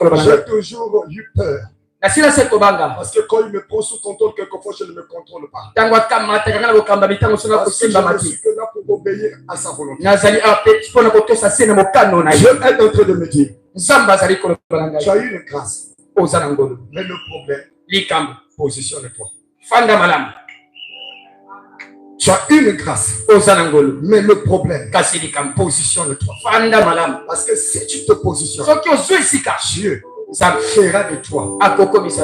J'ai toujours eu peur. Parce que quand il me prend sous contrôle, quelquefois je ne me contrôle pas. Parce que je ne suis que là pour obéir à sa volonté. Dieu est en train de me dire, tu as eu une grâce. Mais le problème, positionne-toi. Tu as une grâce. Mais le problème, positionne-toi. Parce que si tu te positionnes, Dieu fera de toi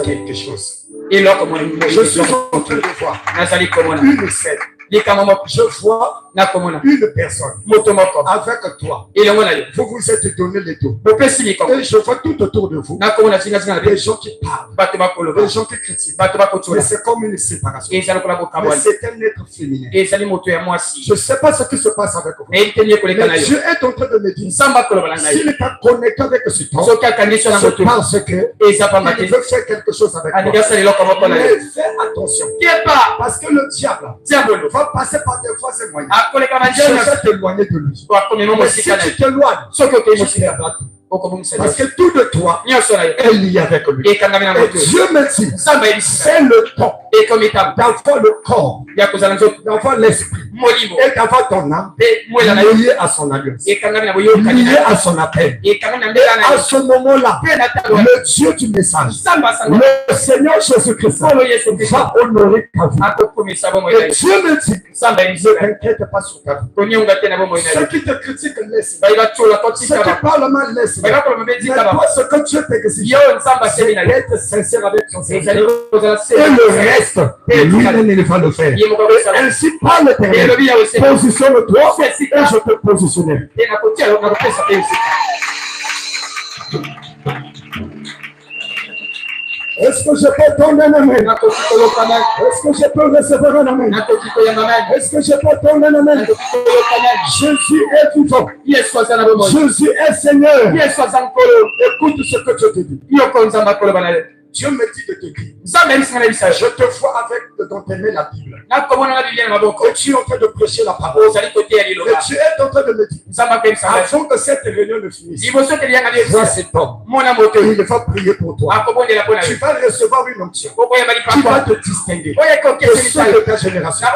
quelque chose. Je suis en train de voir une scène. Je vois une personne avec toi. Vous vous êtes donné les dos. Et je vois tout autour de vous des gens qui parlent, des gens qui critiquent. Mais c'est comme une séparation. Mais c'est un être féminin. Je ne sais pas ce qui se passe avec vous. Mais Dieu est en train de me dire, s'il est connecté avec ce temps, c'est parce qu'il veut faire quelque chose avec toi. Mais fais attention. Parce que le diable va passer par des voies et moyens. Je vais t'éloigner de lui. Mais si tu t'éloignes, tu perdras tout. Parce que tout de toi est lié avec lui. Et Dieu me dit, c'est le temps d'avoir le corps, d'avoir l'esprit et d'avoir ton âme lié à son alliance, lié à son appel. Et à ce moment-là, le Dieu du message, le Seigneur Jésus-Christ, va honorer ta vie. Et Dieu me dit, ne t'inquiète pas sur ta vie. Ceux qui te critiquent, laisse. Ceux qui parlent mal, laisse. Mais toi, ce que Dieu t'exige, c'est d'être sincère avec son Seigneur. Et le reste, lui-même, il va le faire. Ainsi parle l'Éternel. Positionne-toi et je te positionnerai. Est-ce que je peux donner un amen? Est-ce que je peux recevoir un amen? Est-ce que je peux donner un amen? Jésus est vivant. Jésus est Seigneur. Écoute ce que je te dis. Dieu me dit de te dire, je te vois avec dans tes mains la Bible. Et tu es en train de prêcher la parole. Et tu es en train de me dire, avant que cette réunion ne finisse, vois cet homme. Il va prier pour toi. Tu vas recevoir une onction qui va te distinguer de ceux de ta génération.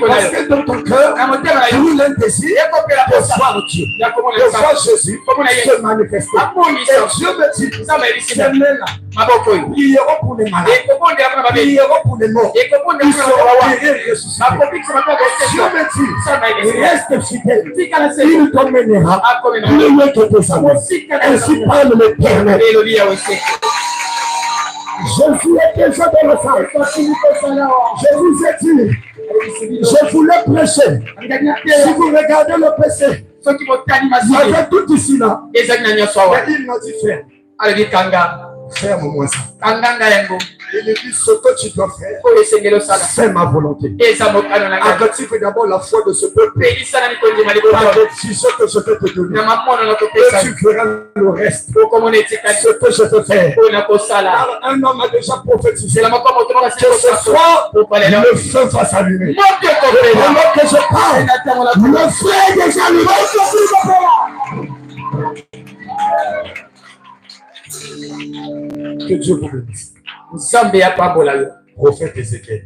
Parce que dans ton cœur, brûle un désir de voir Dieu, de voir Jésus se manifester. Et Dieu me dit, ces mains-là prieront pour les malades, prieront pour les morts, ils seront guéris et ressuscités. Dieu me dit, reste fidèle, il t'emmènera plus loin que tes amis. Ainsi parle l'Éternel. Jésus est déjà dans le salle. Je vous ai dit, je voulais prêcher. Si vous regardez le PC, il y avait tout ici là. Mais il m'a dit, ferme-moi ça. Il dit ce que tu dois faire, c'est ma volonté. Active d'abord la foi de ce peuple. Avec ce que je vais te donner. Et tu verras le reste. Ce que je te fais. Car un homme a déjà prophétisé que ce soir, le feu va s'allumer. Et pendant que je parle, le feu est déjà allumé. Que Dieu vous bénisse. Prophète Ézéchiel.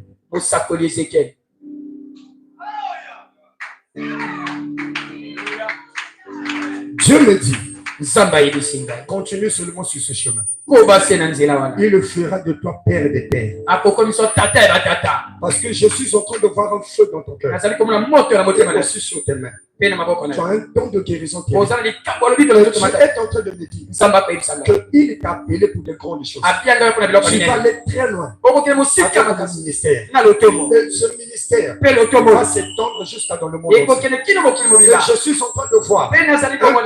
Dieu me dit, continue seulement sur ce chemin. Il fera de toi père des pères. Parce que je suis en train de voir un feu dans ton cœur. Et aussi sur tes mains. Tu as un don de guérison. Tu es en train de me dire qu'il t'a appelé pour de grandes choses. Tu vas aller très loin avec un ministère. Et ce ministère va s'étendre jusqu'à dans le monde entier. Et je suis en train de voir un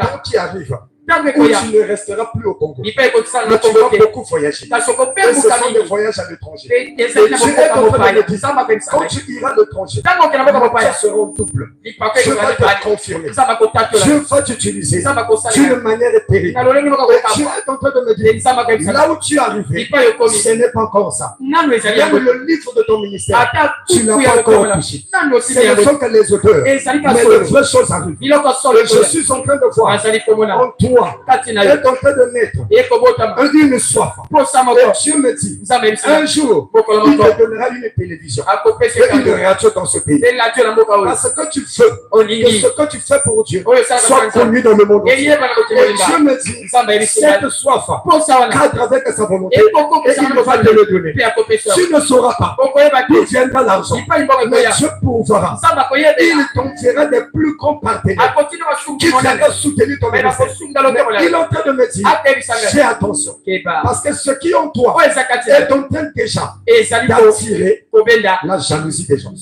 temps qui arrive où tu ne resteras plus au Congo. Mais tu vas beaucoup voyager. Et ce sont des voyages à l'étranger. Et tu es en train de me dire, quand tu iras à l'étranger, tu seras double. Je vais te confirmer. Dieu va t'utiliser d'une manière terrible. Tu es en train de me dire, là où tu es arrivé, ce n'est pas encore ça. Même le livre de ton ministère, tu n'as pas encore touché. Ce ne sont que les auteurs. Mais les vraies choses arrivent. Et je suis en train de voir en toi, tu es en train de naître une soif. Et Dieu me dit, un jour, il te donnera une télévision et une radio dans ce pays. Parce que tu veux que ce que tu fais pour Dieu soit connu dans le monde entier. Et Dieu me dit, cette soif cadre avec sa volonté et il va te le donner. Tu ne sauras pas d'où viendra l'argent, mais Dieu pourvoira. Il t'enverra des plus grands partenaires qui viendront soutenir ton ministère. Il est en train de me dire, fais attention. Parce que ce qui est en toi est en train déjà d'attirer la jalousie des gens.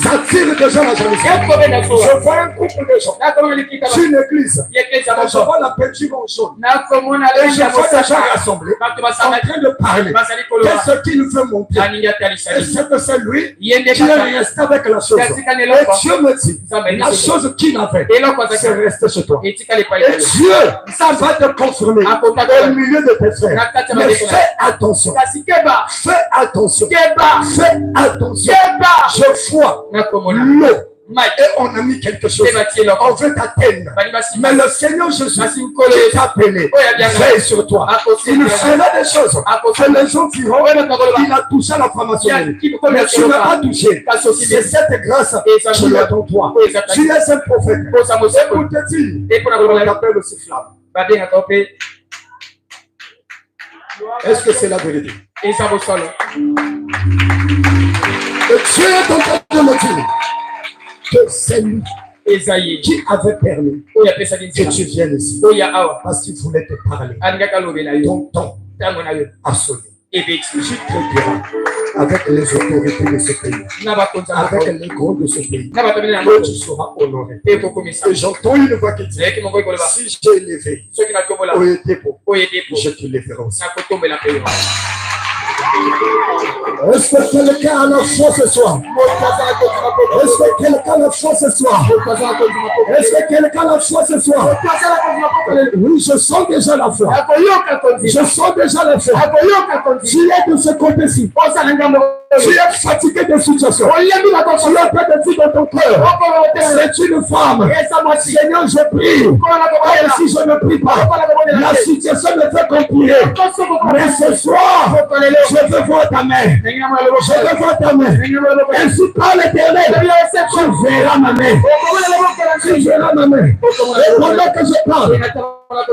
Ça tire déjà la jalousie. Je vois un couple de gens sur une église. Je vois la peinture en jaune. Et je vois des gens rassemblés en train de parler. Qu'est-ce qu'il veut montrer? Et c'est que c'est lui qui est resté avec la chose. Et Dieu me dit, la chose qu'il avait, c'est resté chez toi. Et Dieu, ça va te confirmer au milieu de tes frères. Mais fais attention. Fais attention. Fais attention. Je vois l'eau. Et on a mis quelque chose. On veut t'atteindre. Mais le Seigneur Jésus qui t'a appelé veille sur toi. Il fera des choses que les gens diront il a touché la formation. Mais tu n'as pas touché. C'est cette grâce qui est en toi. Tu es un prophète. Écoute-t-il. On l'appelle aussi flamme. Est-ce que c'est la vérité? Et Dieu est en train de me dire que c'est lui qui avait permis que tu viennes ici. Parce qu'il voulait te parler. Ton temps a sonné. Tu traiteras avec les autorités de ce pays, avec les grands de ce pays, et tu seras honoré. Et j'entends une voix qui dit, si j'ai élevé au dépôt, je te lèverai aussi. Est-ce que quelqu'un a la foi ce soir? Est-ce que quelqu'un a la foi ce soir? Est-ce que quelqu'un a la foi ce soir? Oui, je sens déjà la foi. Je sens déjà la foi. Tu es de ce côté-ci. Tu es fatigué de situation. Tu es prêt de dire dans ton cœur, c'est une femme. Seigneur, je prie. Et si je ne prie pas, la situation me fait compliquer. Mais ce soir, je veux voir ta main. Je veux voir ta main. Ainsi par l'Éternel, tu verras ma main. Tu verras ma main. Et pendant que je parle,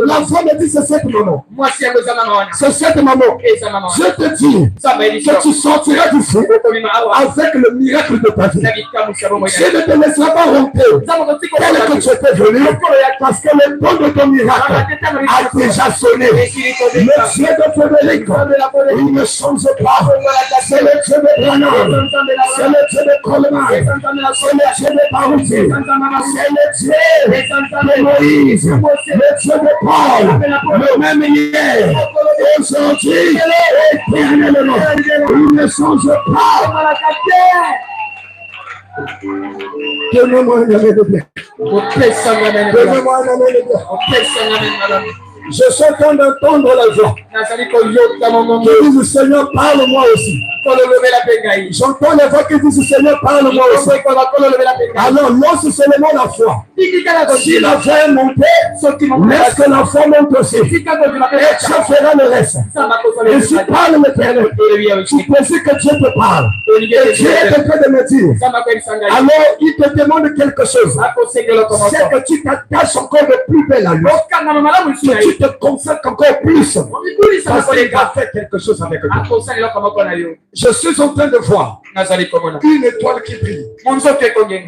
la femme me dit c'est cette maman. C'est cette maman. Je te dis que tu sortiras du feu avec le miracle de ta vie. Je ne te laisserai pas rentrer tel que tu étais venu parce que le temps de ton miracle a déjà sonné. Le Dieu de Frédéric, il ne change pas. C'est le Dieu de Branham. C'est le Dieu de Coleman. C'est le Dieu de Baruch. C'est le Dieu de Moïse. Le Dieu de Paul, le même hier, aujourd'hui, éternellement, il ne change pas. Donnez-moi un amen de bien. Donnez-moi un amen de bien. Je suis en train d'entendre la voix qui dit Seigneur, parle-moi aussi. J'entends les voix qui disent Seigneur, parle-moi aussi. Alors, lance seulement la foi. Si la foi est montée, laisse que la foi monte aussi. Et tu feras le reste. Et si parle l'Éternel, tu précises que Dieu te parle. Et Dieu est en train de me dire. Alors, il te demande quelque chose. C'est que tu t'attaches encore de plus belle à lui. Tu te consacres encore plus. Parce qu'il a fait quelque chose avec toi. Je suis en train de voir une étoile qui brille.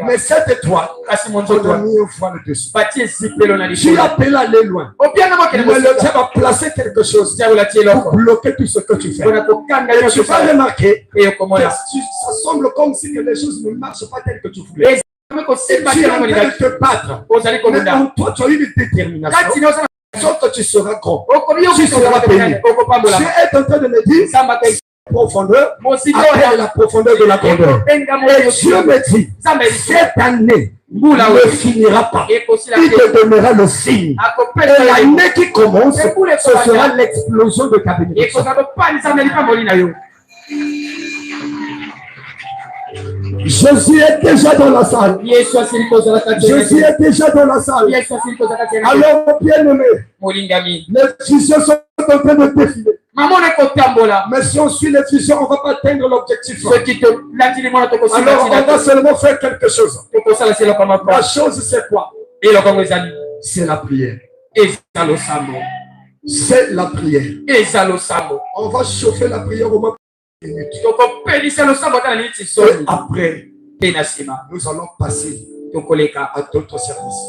Mais cette étoile, on a mis un voile dessus. Tu appelles à aller loin. Mais le Dieu va placer quelque chose pour bloquer tout ce que tu fais. Et tu vas remarquer que ça semble comme si les choses ne marchent pas telles que tu voulais. Tu es en train de te battre. Mais en toi, tu as une détermination. Sauf que tu seras grand. Tu seras béni. Tu es en train de me dire profondeur après la profondeur de la grandeur. Et Dieu me dit, cette année ne finira pas. Il te donnera le signe. Et l'année qui commence, ce sera l'explosion de ta bénédiction. Jésus est déjà dans la salle. Jésus est déjà dans la salle. Alors, bien-aimé, les visions sont en train de défiler. Mais si on suit les visions, on ne va pas atteindre l'objectif. Alors, on va seulement faire quelque chose. La chose, c'est quoi? C'est la prière. C'est la prière. On va chauffer la prière au moins. Et après, nous allons passer à d'autres services.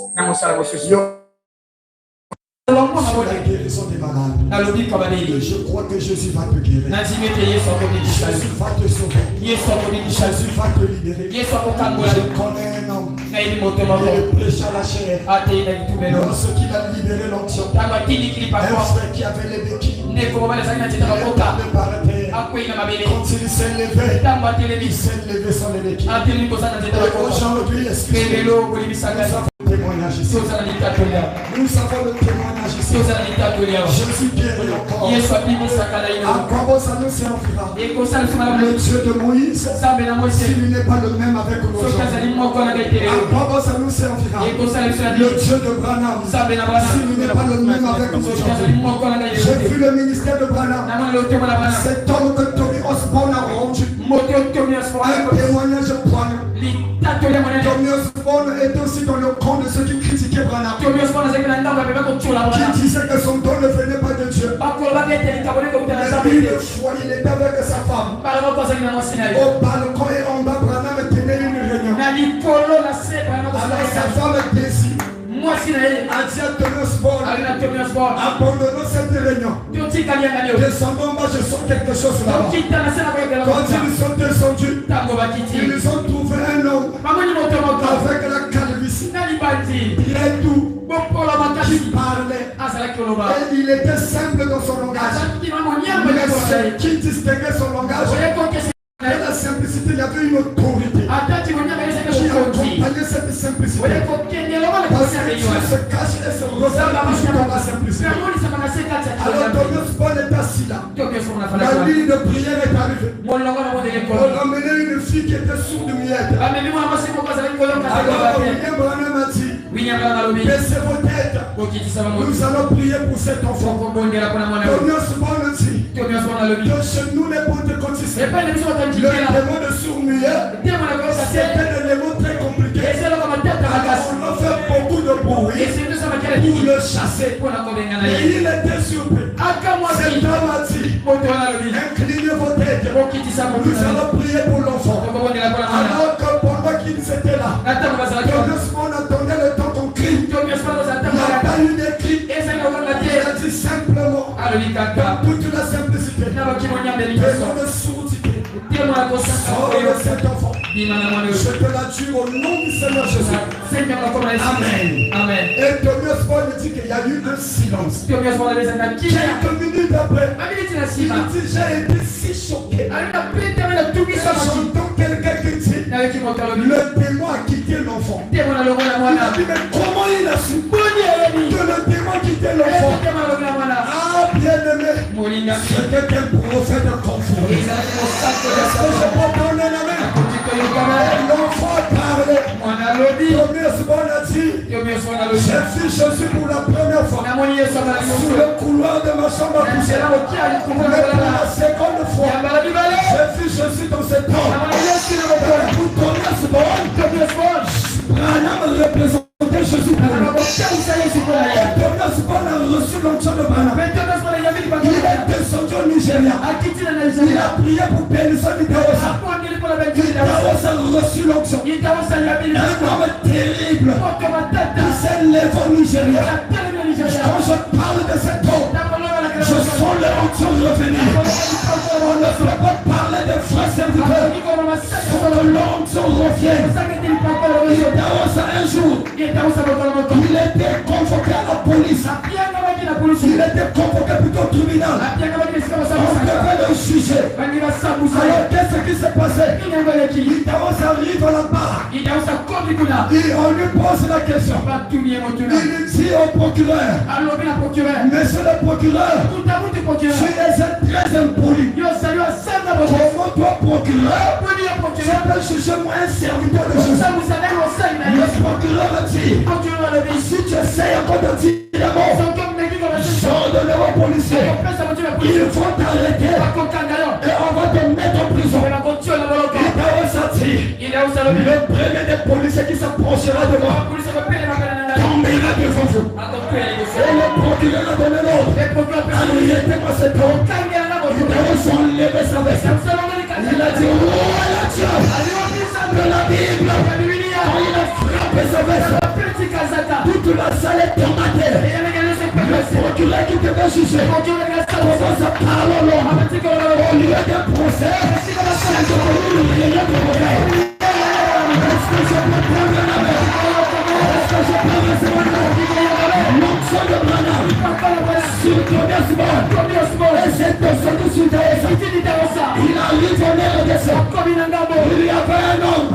Sur la guérison des malades. Je crois que Jésus va te guérir. Jésus va te sauver. Jésus va te libérer. Je connais un homme qui prêche à la chair. Lorsqu'il a libéré l'onction, un frère qui avait les béquilles, quand il s'est levé, il s'est levé sans les béquilles. Aujourd'hui, excusez-moi, témoignage ici. Nous avons le témoignage ici. Jésus guérit encore. À quoi bon ça nous servira? Le Dieu de Moïse, s'il n'est pas le même avec nous aujourd'hui. À quoi bon ça nous servira? Le Dieu de Branham, s'il n'est pas le même avec nous aujourd'hui. J'ai vu le ministère de Branham. Cet homme que Tony Osborne a rendu un témoignage poignant. Tony Osborne est aussi dans le camp de ceux qui critiquaient Branham, qui disaient que son don ne venait pas de Dieu. Mais une fois, il était avec sa femme au balcon et en bas, Branham tenait une réunion. Alors sa femme décide a dit à Tony Osborne, abandonnons cette réunion. Descendons, moi je sens quelque chose là-bas. Quand ils sont descendus, ils ont trouvé un homme avec la calvitie, très doux, qui parlait. Et il était simple dans son langage. Mais ce qui distinguait son langage, et la simplicité, il y avait une autorité qui accompagnait cette simplicité. Parce que Dieu se cache et se revêt dans la simplicité. Alors Tony Osborne est assis là. La ligne de prière est arrivée. On a emmené une fille qui était sourde muette. Alors William Branham a dit, baissez vos têtes. Nous allons prier pour cet enfant. Tony Osborne dit, de chez nous les pentecôtistes, le démon de sourd-muet, c'est un élément très compliqué. Alors on a fait beaucoup de bruit pour le chasser. Et il était surpris. Cet homme a dit, inclinez vos têtes. Nous allons prier pour l'enfant. Alors que pendant qu'ils étaient là, on attendait le temps qu'on crie. Il n'y a pas eu de cri. Il a dit simplement, dans toute la simplicité, besoin de sourdité. Oh, cet enfant, je te l'assure au nom du Seigneur Jésus. Amen. Et Tony Osborne dit qu'il y a eu un silence. Quelques minutes après, il dit, j'ai été si choqué. J'entends quelqu'un qui dit, le démon a quitté l'enfant. Il a dit, mais comment il a su que le démon a quitté l'enfant? Ah, bien-aimé, c'était un prophète confirmé. Est-ce que je peux donner la main? L'enfant a parlé. Tony Osborne a dit, j'ai vu Jésus pour la première fois sous le couloir de ma chambre à coucher. Mais pour la seconde fois, j'ai vu Jésus dans cette tombe. Pour Tony Osborne, Branham représentait Jésus pour lui. Tony Osborne a reçu l'onction de Branham. Il est descendu au Nigeria. Il a prié pour Benson Idahosa. Idahosa a reçu l'onction. Un homme terrible qui s'est levé au Nigeria. Quand je parle de cet homme, je sens l'onction revenir. On ne peut pas parler de frères serviteurs sans que l'onction revienne. Idahosa un jour, il était convoqué à la police. Il était convoqué plutôt au tribunal. On devait le juger. Alors qu'est-ce qui s'est passé? Idaos arrive là-bas. Et on lui pose la question. Il dit au procureur, monsieur le procureur, tu es très impoli. Comment toi, procureur, tu peux juger moi un serviteur de Jésus? Le procureur a dit, si tu essayes encore de dire les mots, sors de l'eau policier. Ils vont t'arrêter et on va te mettre en prison. Le premier des policiers qui s'approchera de moi tombera devant vous. Et le procureur a donné l'ordre. Arrêtez-moi cet homme. Il a enlevé sa veste. Il a dit, oh la Dieu de la Bible. Quand il a frappé sa veste, toute la salle est tomatée. Le procureur qui devait juger commence à parler au lieu d'un procès. C'est devenu le lieu de procès. Est-ce que je peux prendre la main? Est-ce que je peux recevoir la main? L'onction de Branham sur Tobias Moore. Et c'est descendu sur Taïsa. Il a retourné le dessin. Il y avait un homme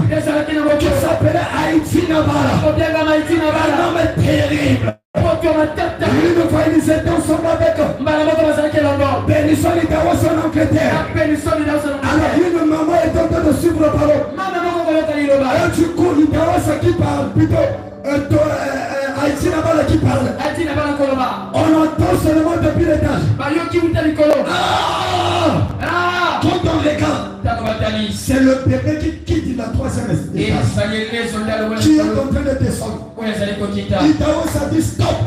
qui s'appelait Haïti Navarra. Un homme terrible. Une fois ils étaient ensemble avec Benison Idawa en Angleterre. Alors une maman est en train de suivre le ballon. Et du coup Idawa qui parle plutôt Haïti Navarra qui parle. On entend seulement depuis l'étage. Quand on regarde, c'est le bébé qui quitte la troisième étage, qui est en train de descendre. Idawa a dit stop.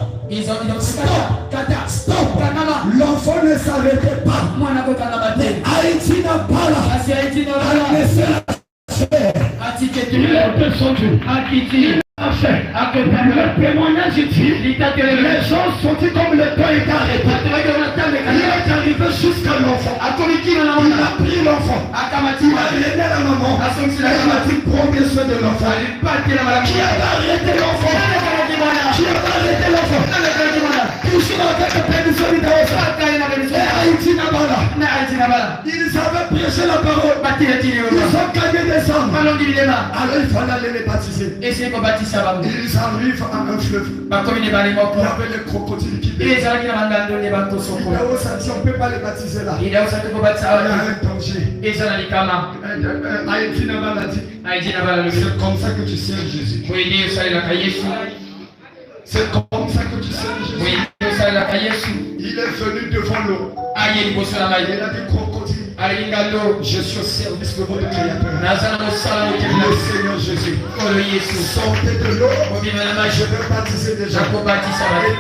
Stop. L'enfant ne s'arrêtait pas. Haïti Navarra a laissé la chair. Il est descendu. Le témoignage dit, les gens sont dit comme le temps est arrêté. Il est arrivé jusqu'à l'enfant. Il a pris l'enfant. Il a aidé la maman. Il a dit premier soin de l'enfant. Qui a arrêté l'enfant? Toujours avec le péninsule d'Aosa. Haïti Navarra. Ils avaient prêché la parole. Ils ont gagné des âmes. Alors il fallait aller les baptiser. Ils arrivent à un fleuve. Il y avait les crocodiles qui venaient. Idaos a dit on ne peut pas les baptiser là. Il y a un danger. Haïti Navarra a dit c'est comme ça que tu sers Jésus. C'est comme ça que tu sers Jésus. Il est venu devant l'eau. Il a dit crocodile. Je suis au service de votre Créateur. Le Seigneur Jésus. Sortez de l'eau. Je vais baptiser des gens. Et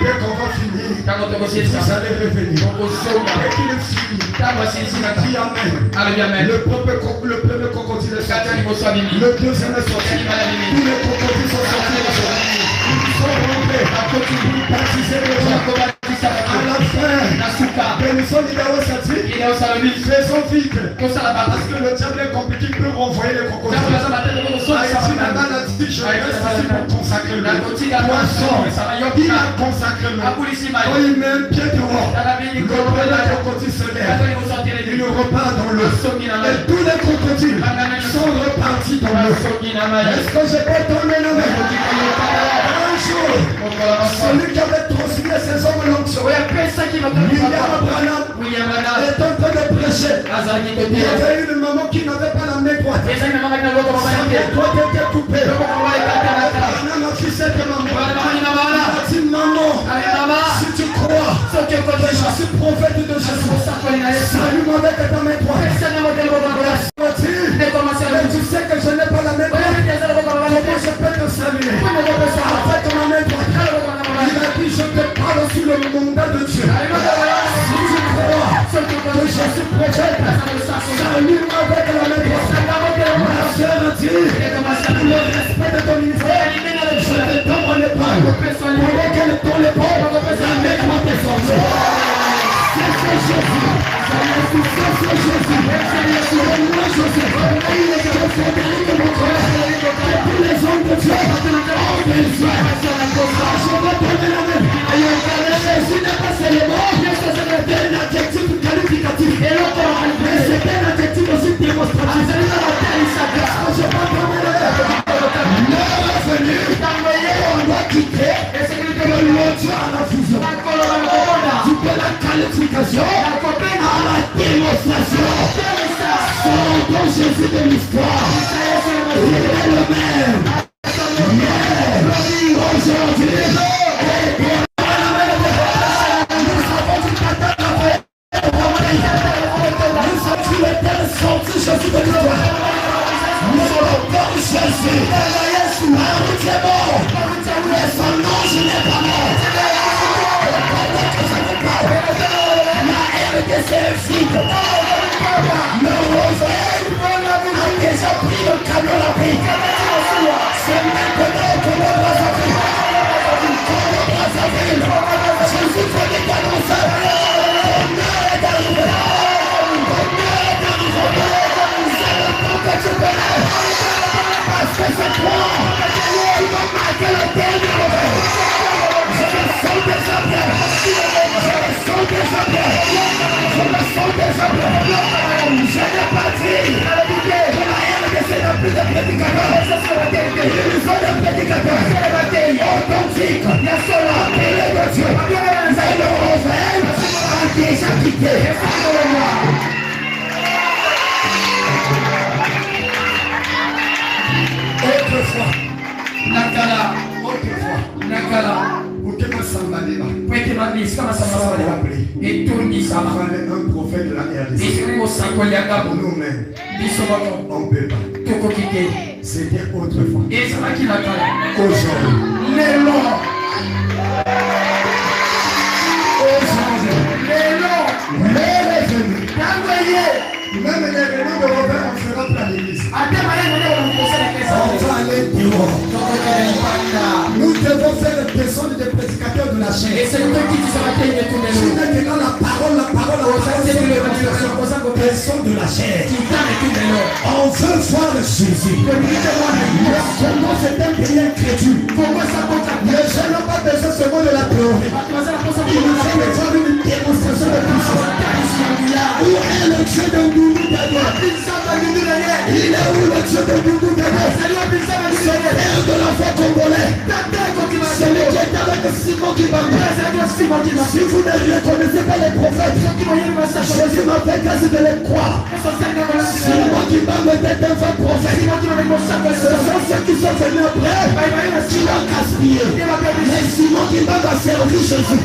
dès qu'on va finir, vous allez revenir. Et qu'il est fini. Qui amène. Le premier crocodile est sorti. Le deuxième est sorti. Tous les crocodiles sont sortis. Ils sont rentrés. Baptiser les gens. À la fin, Benison Idawa a dit, faisons vite. Parce que le diable est compliqué, il peut renvoyer les crocodiles. Haïti Navarra a dit, je reste ici pour consacrer le poisson. Il a consacré le. Quand il met un pied dehors, le crocodile se lève. Il repart dans l'eau. Et tous les crocodiles sont repartis dans l'eau. Est-ce que je peux donner la main? Un jour, celui qui avait transmis ses hommes l'onction, William Branham est en train de prêcher. Il y avait une maman qui n'avait pas la main droite. Sa main droite était coupée. Branham a fait cette maman. Il a dit maman, si tu crois que je suis prophète de Jésus, salue-moi avec ta main droite. Mais tu sais que je n'ai pas la main droite. Comment je peux te saluer avec ma main droite? Il a dit je te parle sur le mandat de Dieu. Si tu crois que je suis prophète, salue-moi avec la main droite. Ma soeur a dit, pour le respect de ton ministère, je te donne mon épaule. Pendant qu'elle est ton épaule, la main droite est sortie. C'est Jésus. C'est Jésus. C'est moi Joseph. Frédéric mon frère. Tous les hommes de Dieu ont besoin. Je vais donner la main. Jésus n'est pas seulement un adjectif qualificatif. Mais c'est un adjectif aussi à la démonstration. Son nom Jésus de l'histoire. Il est le même. Hier, aujourd'hui et pour sorti Jésus de l'histoire. Nous allons encore Jésus. La route est mort. Mais son nom, je n'ai pas mort. La RDC est vide. Le Rosaire a déjà pris le camion la vie. C'est maintenant que le Brazzaville. Jésus fait des annonces. Ton heure est arrivée. Parce que c'est toi qui va marquer le dernier. Je me sens déjà bien. Je me sens déjà bien. Je me sens déjà bien. Je n'ai pas dit que la RDC n'a plus de prédicateurs. Il faut des prédicateurs authentiques, appelés de Dieu. Mais le Rosaire a déjà quitté. Autrefois, Nakala, autrefois, Nakala, pour que ma sambaleba, Pwete Maglis, kama sama et tout dit ça. il fallait un prophète de la RDC. Et au Sankoliaka, Nous-mêmes, Bisobato, on ne peut pas. Toko Kike, C'était autrefois. et ça va qui Nakala. Aujourd'hui, Les longs, les revenus, envoyez, même les revenus de Robert, on sera plus à l'église. à des manières, on va On va aller dehors. Nous devons faire le descendre des prédicateurs de la chair. et c'est le qui se rappelle de tous les Si jours. maintenant la parole, personne de la chair. On veut voir Jésus. Le Congo c'est un pays incrédule. Les gens n'ont pas besoin seulement de la théorie. Il nous fait besoin d'une démonstration de puissance. Où est le Dieu de Doudou Daniel? Il est où le Dieu de Doudou Daniel? C'est le père de l'enfant congolais. C'est le qui est avec Simon Kibanga. Si vous ne reconnaissez pas les prophètes, Jésus m'a fait grâce de les croire. Simon Kibanga était un vrai prophète. Ce sont ceux qui sont venus après qui l'ont gaspillé. Mais Simon Kibanga a servi Jésus.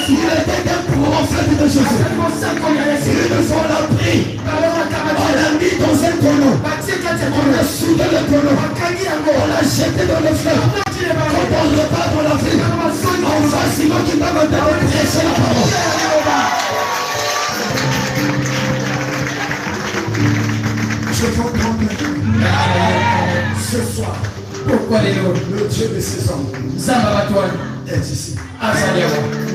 Il était un prophète de Jésus. Une fois on l'a pris, on l'a mis dans un tonneau. On a soulevé le tonneau. On l'a jeté dans le fleuve. Quand on repart dans la ville, on va Simon Kibanga de prêcher la parole. Je veux comprendre ce soir. Pourquoi les lots? Le Dieu de ces hommes Zambabatouane, est ici. Azalewa,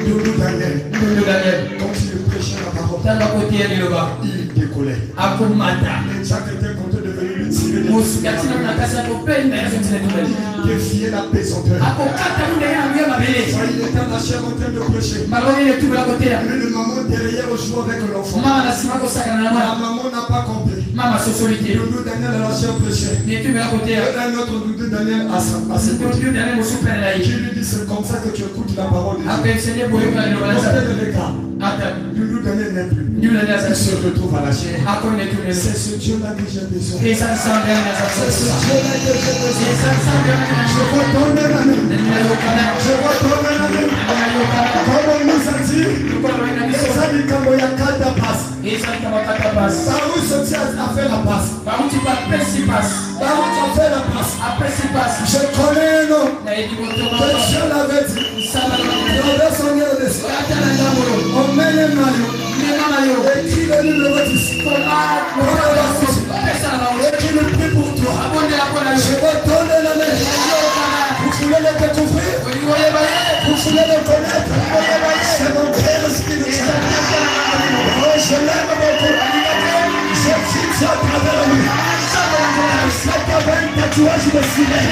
Doudou Daniel, Daniel, quand il prêchait la parole, dans la côté de l'Oba, il décollait. Akumata, Les gens étaient contents de venir lui tirer des Moussikatina Nakasa Kopel, mais je ne sais défier la pesanteur. Akokata Mouya Mouya Mabele, Il était en la chair en train de prêcher. Maloni est tout la côté là. Une maman derrière joue avec l'enfant. Mama Simako La Sakanama, maman n'a pas compris. Mama Sosolité, Doudou Daniel a la chair prêchée. n'est tout la côté Et là. un autre Doudou Daniel à ses C'est côtés. Dieu dernier Moussou Penelaï. Qui lui dit c'est comme ça que tu écoutes la parole de Dieu. Après, c'est les boyaux dans le Comptez de l'écart. Attends, Doudou Daniel n'est plus. Dieu l'a dit à Il ça. se retrouve à la chair. Après, on est tous les C'est deux. ce Dieu-là que j'ai besoin. Et ça sent bien dans sa C'est ce sauce. Dieu-là que j'ai besoin. Et ça sent bien dans sa Je sauce. veux tomber la main. Le numéro canal. Je veux tomber la main. Comme on nous a dit, ça dit quand il y a 4 passes. Et ça, il va pas passe. Par où ce Dieu a fait la passe? Par où tu vas après s'y passe. Par où tu as fait la passe? Après s'y passe. Je connais un homme Il a dit que Dieu l'avait dit. ça va Il avait son nez au dessus. dans On met les maillots. Et qui le numéro 10? Et qui le prie pour toi? Je vais donner la main. Vous voulez le découvrir? Vous voulez le connaître? C'est mon Père spirituel. Oh, je l'aime beaucoup. Je fixe à travers lui. C'est qu'il y avait un tatouage de filet.